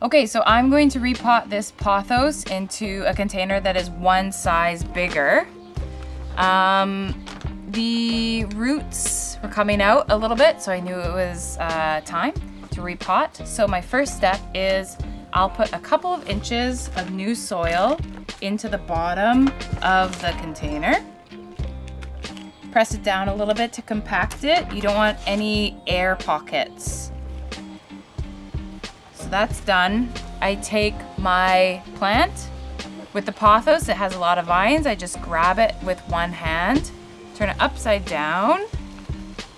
Okay, so I'm going to repot this pothos into a container that is one size bigger. The roots were coming out a little bit, so I knew it was time to repot. So my first step is I'll put a couple of inches of new soil into the bottom of the container. Press it down a little bit to compact it. You don't want any air pockets. So that's done. I take my plant with the pothos. It has a lot of vines. I just grab it with one hand, turn it upside down,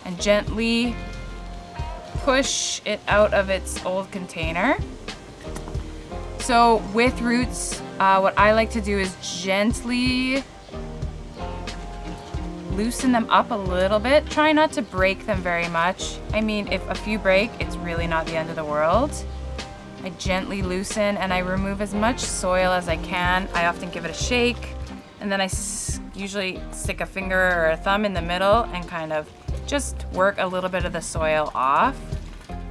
and gently push it out of its old container. So with roots, what I like to do is gently loosen them up a little bit. Try not to break them very much. I mean, if a few break, it's really not the end of the world. I gently loosen and I remove as much soil as I can. I often give it a shake, and then I usually stick a finger or a thumb in the middle and kind of just work a little bit of the soil off.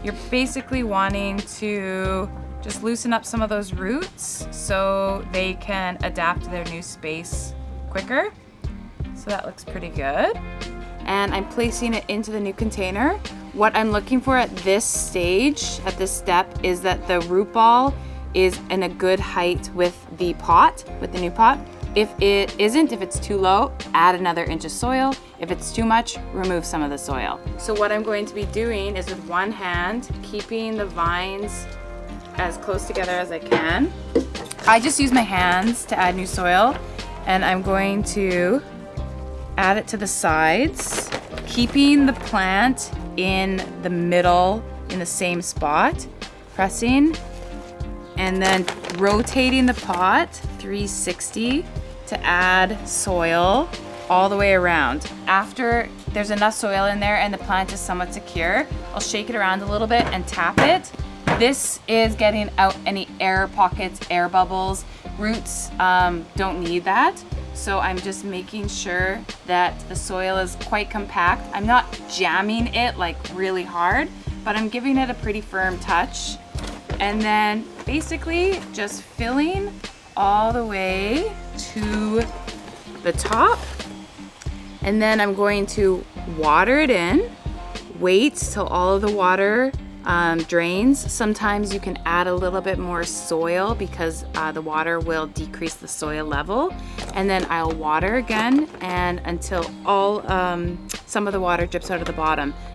You're basically wanting to just loosen up some of those roots so they can adapt to their new space quicker. So that looks pretty good. And I'm placing it into the new container. What I'm looking for at this stage, at this step, is that the root ball is in a good height with the pot, with the new pot. If it isn't, if it's too low, add another inch of soil. If it's too much, remove some of the soil. So what I'm going to be doing is with one hand, keeping the vines as close together as I can. I just use my hands to add new soil, and I'm going to add it to the sides, keeping the plant in the middle in the same spot, pressing, and then rotating the pot 360 to add soil all the way around. After there's enough soil in there and the plant is somewhat secure, I'll shake it around a little bit and tap it. This is getting out any air pockets, air bubbles. Roots don't need that. So I'm just making sure that the soil is quite compact. I'm not jamming it like really hard, but I'm giving it a pretty firm touch. And then basically just filling all the way to the top. And then I'm going to water it in, wait till all of the water drains. Sometimes you can add a little bit more soil because the water will decrease the soil level. And then I'll water again and until all some of the water drips out of the bottom.